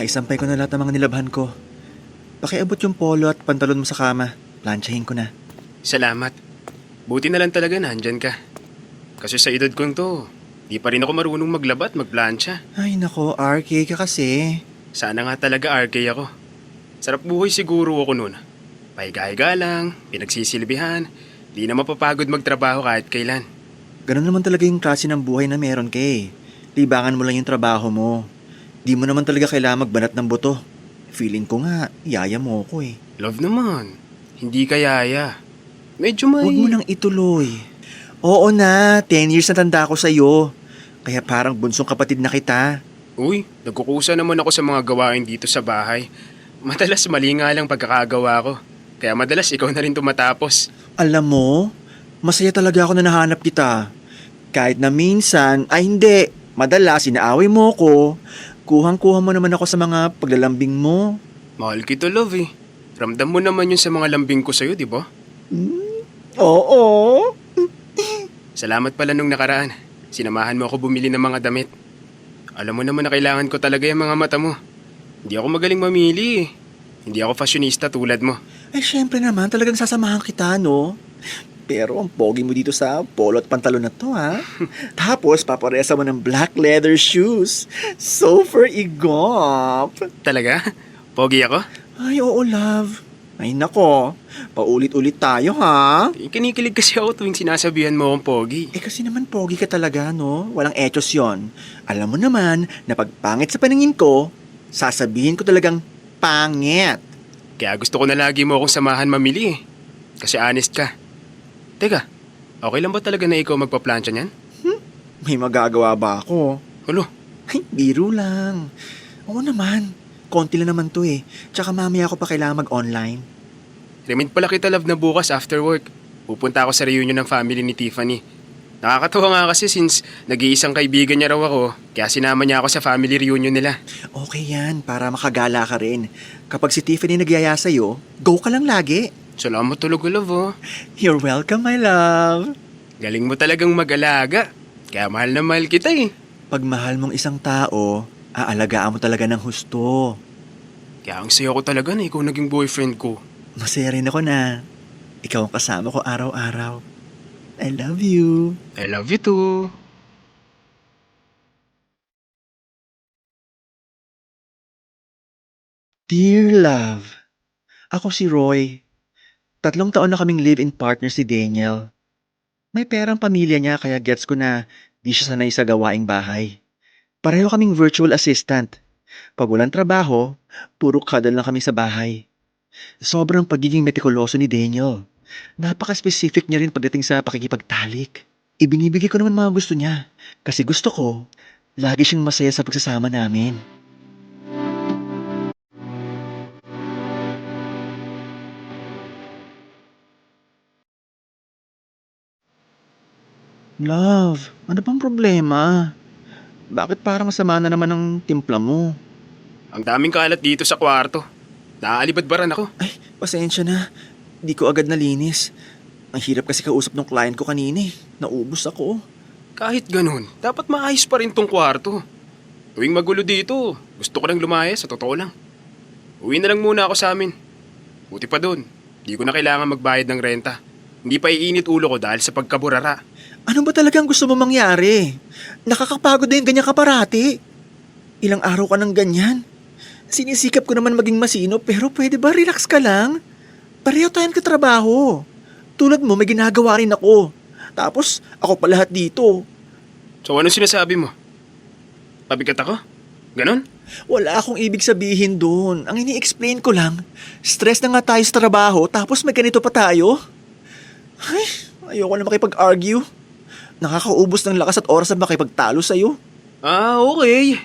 Naisampay ko na lahat ng mga nilabhan ko. Pakiabot yung polo at pantalon mo sa kama. Plansyahin ko na. Salamat. Buti na lang talaga nandyan ka. Kasi sa edad kong to, di pa rin ako marunong maglaba at magplansya. Ay nako, RK ka kasi. Sana nga talaga RK ako. Sarap buhay siguro ako noon. Pahiga-higa lang, pinagsisilbihan, di na mapapagod magtrabaho kahit kailan. Ganun naman talaga yung klase ng buhay na meron ka eh. Libangan mo lang yung trabaho mo. Di mo naman talaga kailangan magbanat ng buto. Feeling ko nga, yaya mo ko eh. Love naman, hindi ka yaya. Medyo may... Huwag mo nang ituloy. Oo na, 10 years na tanda ko sa'yo. Kaya parang bunsong kapatid na kita. Uy, nagkukusa naman ako sa mga gawain dito sa bahay. Madalas mali nga lang pagkakagawa ko. Kaya madalas ikaw na rin tumatapos. Alam mo, masaya talaga ako na nahanap kita. Kahit na minsan, ay hindi, madalas inaaway mo ko. Kuhang-kuha mo naman ako sa mga paglalambing mo. Mahal kita, love eh. Ramdam mo naman yun sa mga lambing ko sa'yo, di ba? Oo. Salamat pala nung nakaraan. Sinamahan mo ako bumili ng mga damit. Alam mo naman na kailangan ko talaga yung mga mata mo. Hindi ako magaling mamili eh. Hindi ako fashionista tulad mo. Ay, syempre naman, talagang sasamahan kita, no? Pero ang pogi mo dito sa polo at pantalon na to, ha? Tapos, paparesa mo ng black leather shoes. Super igop. Talaga? Pogi ako? Ay, oo, love. Ay, nako. Paulit-ulit tayo, ha? Kinikilig kasi ako tuwing sinasabihan mo akong pogi. Eh, kasi naman pogi ka talaga, no? Walang etos yon. Alam mo naman na pag pangit sa paningin ko, sasabihin ko talagang pangit. Kaya gusto ko na lagi mo akong samahan mamili eh. Kasi honest ka. Teka, okay lang ba talaga na ikaw magpaplansya niyan? May magagawa ba ako? Hulo, Ay, biro lang. Oo naman. Konti lang naman to eh. Tsaka mamaya ako pa kailangan mag-online. remind pala kita love na bukas after work. Pupunta ako sa reunion ng family ni Tiffany. Nakakatawa nga kasi since nag-iisang kaibigan niya raw ako, kaya sinama niya ako sa family reunion nila. Okay yan, para makagala ka rin. Kapag si Tiffany nagyaya sa'yo, go ka lang lagi. Salamat talaga love oh. You're welcome, my love. Galing mo talagang mag-alaga. Kaya mahal na mahal kita eh. Pag mahal mong isang tao, aalagaan mo talaga ng husto. Kaya ang saya ko talaga na ikaw naging boyfriend ko. Masaya rin ako na ikaw ang kasama ko araw-araw. I love you. I love you too. Dear love, ako si Roy. 3 taon na kaming live-in partner si Daniel. May perang pamilya niya kaya gets ko na di siya sanay sa gawaing bahay. Pareho kaming virtual assistant. Pag walang trabaho, puro cuddle lang kami sa bahay. Sobrang pagiging metikuloso ni Daniel. Napaka-specific niya rin pagdating sa pakikipagtalik. Ibinibigay ko naman mga gusto niya. Kasi gusto ko, lagi siyang masaya sa pagsasama namin. Love, ano bang problema? Bakit parang sama na naman ang timpla mo? Ang daming kalat dito sa kwarto. Naaalibadbaran ako. Ay, pasensya na. Di ko agad nalinis. Ang hirap kasi kausap ng client ko kanina eh. Naubos ako. Kahit ganun, dapat maayos pa rin tong kwarto. Tuwing magulo dito, gusto ko lang lumayas sa totoo lang. Uwi na lang muna ako sa amin. Buti pa doon, di ko na kailangan magbayad ng renta. Hindi pa iinit ulo ko dahil sa pagkaburara. Ano ba talagang gusto mo mangyari? Nakakapagod na yung ganyan ka parati. Ilang araw ka ng ganyan. Sinisikap ko naman maging masino pero pwede ba relax ka lang? Pareho tayong katrabaho. Tulad mo may ginagawa rin ako. Tapos ako pa lahat dito. So anong sinasabi mo? Pabigat ako? Ganon? Wala akong ibig sabihin doon. Ang ini-explain ko lang, stress na nga tayo sa trabaho tapos may ganito pa tayo. Ay, ayoko na makipag-argue. Nakakaubos ng lakas at oras na makipagtalo sa'yo. Ah, okay.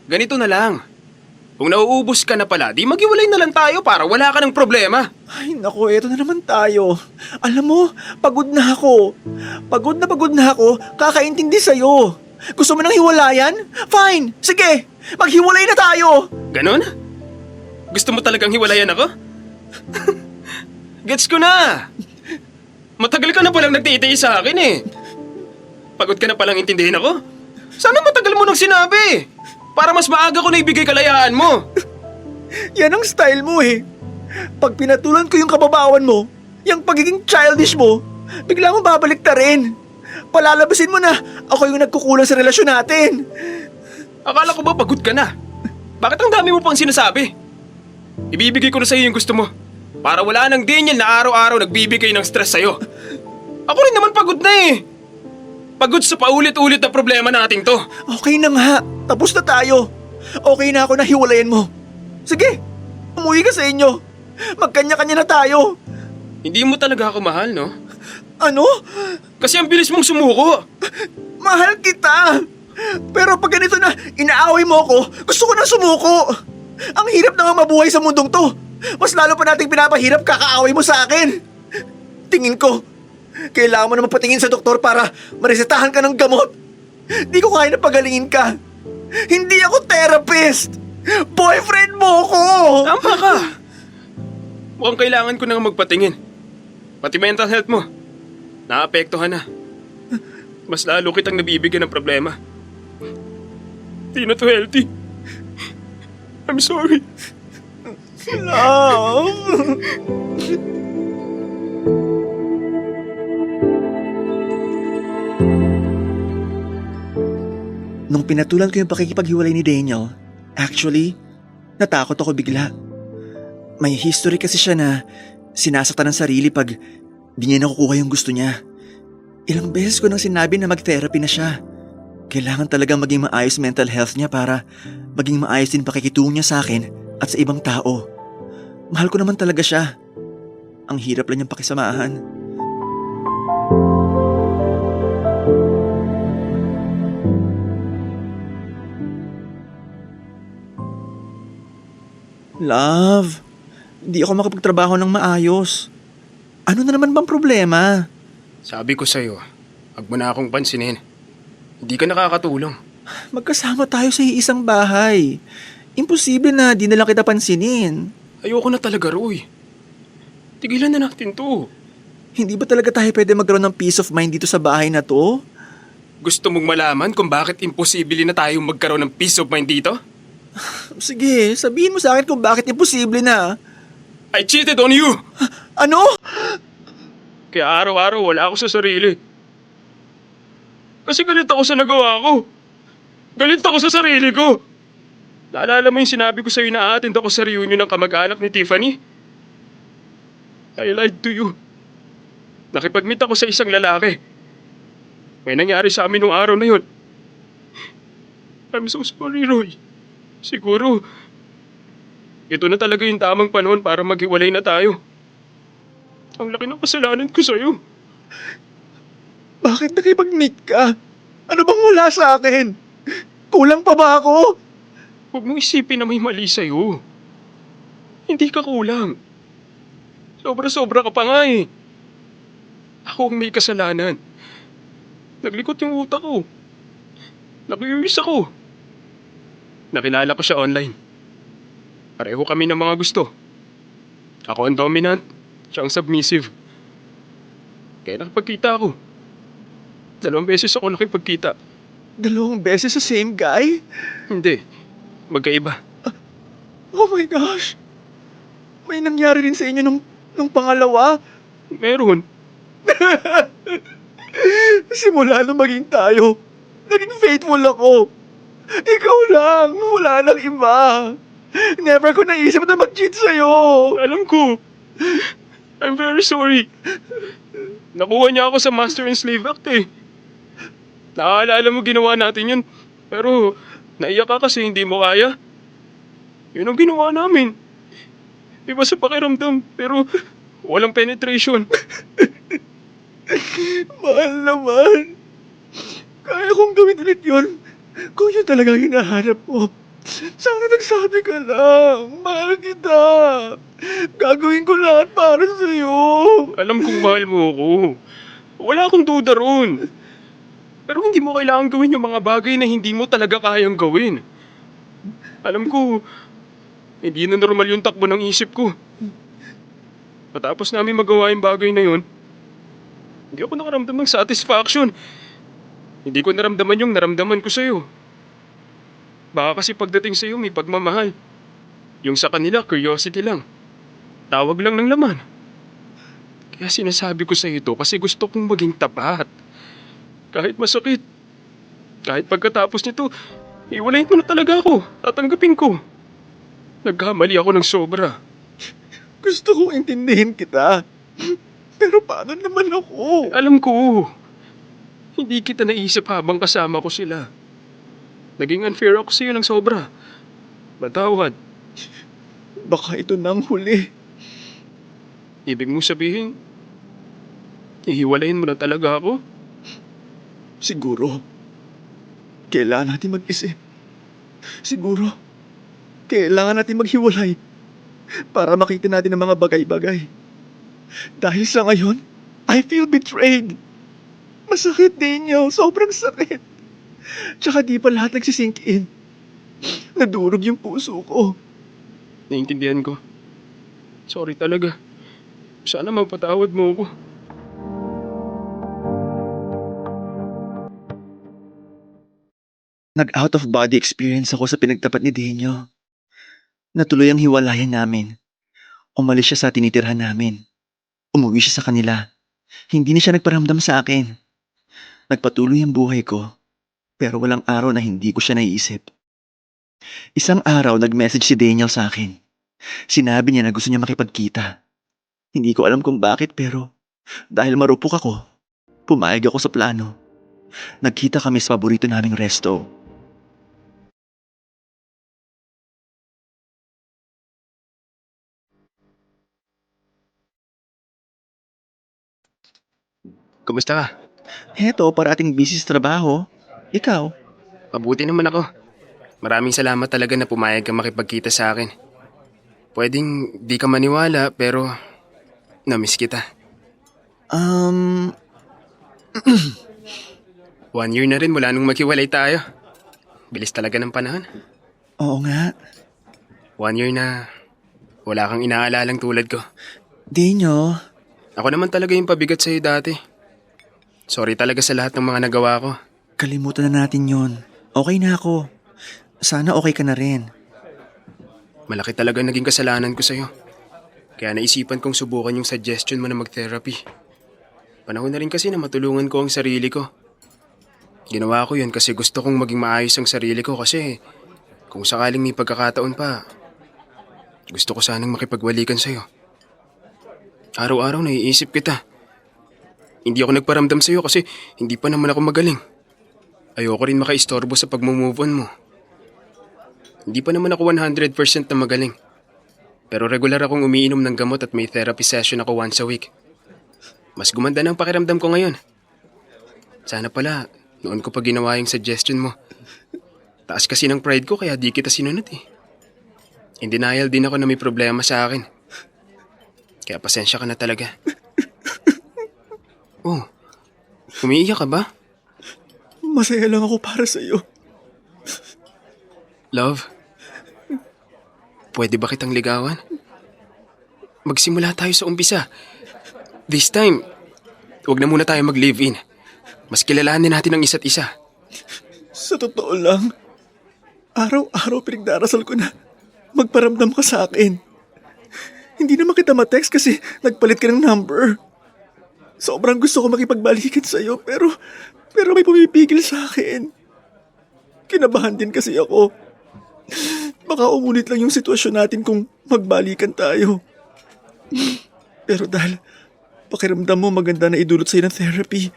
Ganito na lang. Kung nauubos ka na pala, di maghiwalay na lang tayo para wala ka ng problema. Ay nako, eto na naman tayo. Alam mo, pagod na ako. Pagod na ako, kakaintindi sa'yo. Gusto mo nang hiwalayan? Fine, sige, maghiwalay na tayo. Ganon? Gusto mo talagang hiwalayan ako? Gets ko na. Matagal ka na palang nagtitiis sa akin eh. Pagod ka na palang intindihin ako? Sana matagal mo nang sinabi. Para mas maaga ko na ibigay kalayaan mo. Yan ang style mo eh. Pag pinatulan ko yung kababawan mo, yung pagiging childish mo, bigla mo babalik ta rin. Palalabasin mo na ako yung nagkukulang sa relasyon natin. Akala ko ba pagod ka na? Bakit ang dami mo pang sinasabi? Ibibigay ko na sa'yo yung gusto mo. Para wala nang Daniel na araw-araw nagbibigay ng stress sa'yo. Ako rin naman pagod na eh. Pagod sa paulit-ulit na problema nating to. Okay na nga, tapos na tayo. Okay na ako na hiwalayan mo. Sige, umuwi ka sa inyo. Magkanya-kanya na tayo. Hindi mo talaga ako mahal, no? Ano? Kasi ang bilis mong sumuko. Mahal kita. Pero pag ganito na inaaway mo ako, gusto ko na sumuko. Ang hirap na nga mabuhay sa mundong to. Mas lalo pa nating pinapahirap kakaaway mo sa akin. Tingin ko, kailangan mo na magpatingin sa doktor para maresetahan ka ng gamot. Di ko kaya na pagalingin ka. Hindi ako therapist. Boyfriend mo ko. Tama ka. Mukhang kailangan ko nang magpatingin. Pati mental health mo. Naapektuhan na. Mas lalo kitang nabibigyan ng problema. Di na to healthy. I'm sorry. Love. Nung pinatulan ko yung pakikipaghiwalay ni Daniel, actually, natakot ako bigla. May history kasi siya na sinasaktan ng sarili pag di niya nakukuha yung gusto niya. Ilang beses ko nang sinabi na mag-therapy na siya. Kailangan talagang maging maayos mental health niya para maging maayos din pakikitungo niya sa akin at sa ibang tao. Mahal ko naman talaga siya. Ang hirap lang niyang pakisamahan. Love, hindi ako makapagtrabaho ng maayos. Ano na naman bang problema? Sabi ko sa'yo, wag mo na akong pansinin. Hindi ka nakakatulong. Magkasama tayo sa iisang bahay. Imposible na di na lang kita pansinin. Ayoko na talaga, Roy. Tigilan na natin to. Hindi ba talaga tayo pwede magkaroon ng peace of mind dito sa bahay na to? Gusto mong malaman kung bakit imposible na tayong magkaroon ng peace of mind dito? Sige, sabihin mo sa akin kung bakit imposible na. I cheated on you! Ano? Kaya araw-araw wala ako sa sarili. Kasi galit ako sa nagawa ko. Galit ako sa sarili ko. Naalala mo yung sinabi ko sa'yo na attend ako sa reunion ng kamag-anak ni Tiffany? I lied to you. Nakipag-meet ako sa isang lalaki. May nangyari sa amin nung araw na yun. I'm so sorry, Roy. Siguro, ito na talaga yung tamang panahon para maghiwalay na tayo. Ang laki ng kasalanan ko sa'yo. Bakit nakipag-meet ka? Ano bang wala sa akin? Kulang pa ba ako? Huwag mong isipin na may mali sa'yo. Hindi ka kulang. Sobra-sobra ka pa nga eh. Ako ang may kasalanan. Naglikot yung utak ko. Nag-iwis ako. Nakilala ko siya online. Pareho kami ng mga gusto. Ako ang dominant, siya ang submissive. Kaya nakipagkita ako. 2 beses ako nakipagkita. 2 beses sa same guy? Hindi, magkaiba. Oh my gosh! May nangyari rin sa inyo nung pangalawa? Meron. Simula nung maging tayo, naging faithful ako. Ikaw lang, wala nang iba. Never ko naisip na mag-cheat sa'yo. Alam ko. I'm very sorry. Nakuha niya ako sa Master and Slave Act eh. Naaalala mo ginawa natin yun. Pero naiyak ka kasi hindi mo kaya. Yun ang ginawa namin. Iba sa pakiramdam pero walang penetration. Mahal naman. Kaya kong gawin ulit yun. Kung yun talaga hinahanap mo. Sana nagsabi ka lang. Mahal kita. Gagawin ko lahat para sa'yo. Alam kong mahal mo ako. Wala akong duda ron. Pero hindi mo kailangan gawin yung mga bagay na hindi mo talaga kayang gawin. Alam ko, hindi na normal yung takbo ng isip ko. Matapos namin magawa yung bagay na yun, hindi ako nakaramdam ng satisfaction. Hindi ko naramdaman yung naramdaman ko sa'yo. Baka kasi pagdating sa'yo may pagmamahal. Yung sa kanila, curiosity lang. Tawag lang ng laman. Kaya sinasabi ko sa'yo ito kasi gusto kong maging tapat. Kahit masakit, kahit pagkatapos nito, iwalayin mo na talaga ako. Tatanggapin ko. Nagkamali ako ng sobra. Gusto kong intindihin kita. Pero paano naman ako? Alam ko, hindi kita naisip habang kasama ko sila. Naging unfair ako sa'yo ng sobra. Matawad. Baka ito na ang huli. Ibig mong sabihin, ihiwalayin mo na talaga ako? Siguro, kailangan natin mag-isip. Siguro, kailangan natin maghiwalay para makita natin ang mga bagay-bagay. Dahil sa ngayon, I feel betrayed. Masakit din yun. Sobrang sakit. Tsaka di pa lahat nagsisink in. Nadurog yung puso ko. Naiintindihan ko. Sorry talaga. Sana mapatawad mo ako. Nag-out of body experience ako sa pinagtapat ni Daniel. Natuloy ang hiwalayan namin. Umalis siya sa tinitirhan namin. Umuwi siya sa kanila. Hindi na siya nagparamdam sa akin. Nagpatuloy ang buhay ko. Pero walang araw na hindi ko siya naiisip. Isang araw nag-message si Daniel sa akin. Sinabi niya na gusto niya makipagkita. Hindi ko alam kung bakit pero dahil marupok ako, pumayag ako sa plano. Nagkita kami sa paborito naming resto. Kumusta ka? Heto, parating busy sa trabaho. Ikaw? Mabuti naman ako. Maraming salamat talaga na pumayag ka makipagkita sa akin. Pwedeng di ka maniwala pero namiss kita. Um, 1 year na rin mula nung maghiwalay tayo. Bilis talaga ng panahon. oo nga. 1 year na wala kang inaalalang tulad ko. Daniel, Ako naman talaga yung pabigat sa'yo dati. Sorry talaga sa lahat ng mga nagawa ko. kalimutan na natin yon. Okay na ako. Sana okay ka na rin. Malaki talaga naging kasalanan ko sa'yo. Kaya naisipan kong subukan yung suggestion mo na mag-therapy. Panahon na rin kasi na matulungan ko ang sarili ko. Ginawa ko yun kasi gusto kong maging maayos ang sarili ko kasi kung sakaling may pagkakataon pa, gusto ko sanang makipagwalikan sa'yo. Araw-araw naiisip kita. Hindi ako nagparamdam sa'yo kasi hindi pa naman ako magaling. Ayoko rin makaistorbo sa pag-move on mo. Hindi pa naman ako 100% na magaling. Pero regular akong umiinom ng gamot at may therapy session ako once a week. Mas gumanda na ang pakiramdam ko ngayon. Sana pala, noon ko pa ginawa yung suggestion mo. Taas kasi ng pride ko kaya di kita sinunod eh. In denial din ako na may problema sa akin. Kaya pasensya ka na talaga. Oh, umiiyak ka ba? Masaya lang ako para sa'yo. Love, pwede ba kitang ligawan? Magsimula tayo sa umpisa. This time, huwag na muna tayo mag-live-in. Mas kilalanin natin ang isa't isa. Sa totoo lang, araw-araw pinagdarasal ko na magparamdam ka sa akin. Hindi naman kita ma-text kasi nagpalit ka ng number. Sobrang gusto ko makipagbalikan sa'yo pero may pumipigil sa akin. Kinabahan din kasi ako. Baka umulit lang yung sitwasyon natin kung magbalikan tayo. Pero dahil pakiramdam mo maganda na idulot sa'yo ng therapy,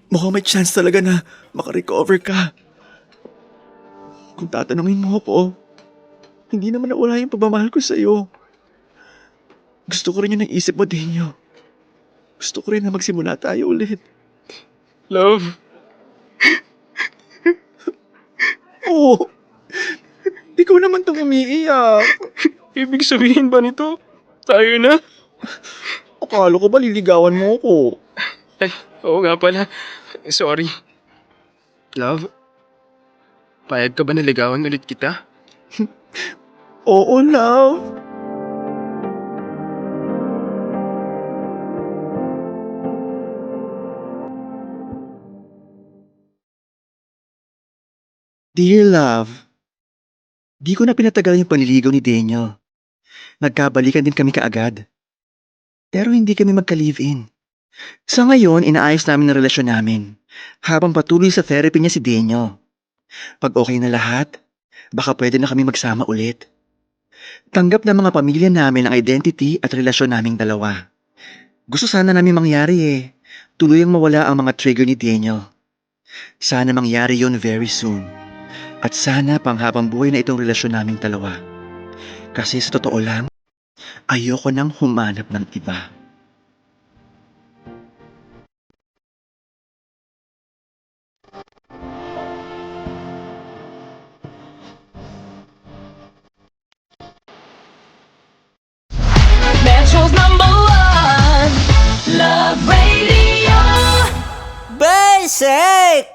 mukhang may chance talaga na makarecover ka. Kung tatanungin mo ako, hindi naman nawala yung pagmamahal ko sa'yo. Gusto ko rin yung naisip mo, Daniel. Gusto ko rin na magsimula tayo ulit. Love, Oo. Ikaw naman tong umiiyak. ibig sabihin ba nito? Tayo na? Akala ko ba liligawan mo ako? Ay, oo nga pala. Sorry. Love, payag ka ba na ligawan ulit kita? Oo, love. Dear love, Di ko na pinatagal yung panliligaw ni Daniel. Nagkabalikan din kami kaagad. Pero hindi kami magka-live-in. Sa ngayon, inaayos namin ang relasyon namin. Habang patuloy sa therapy niya si Daniel. Pag okay na lahat, baka pwede na kami magsama ulit. Tanggap ng mga pamilya namin ang identity at relasyon naming dalawa. Gusto sana namin mangyari eh. Tuluyang mawala ang mga trigger ni Daniel. Sana mangyari yon very soon. At sana panghabang buhay na itong relasyon naming dalawa. Kasi sa totoo lang, ayoko nang humanap ng iba. Metro's #1 Love Radio. Basic!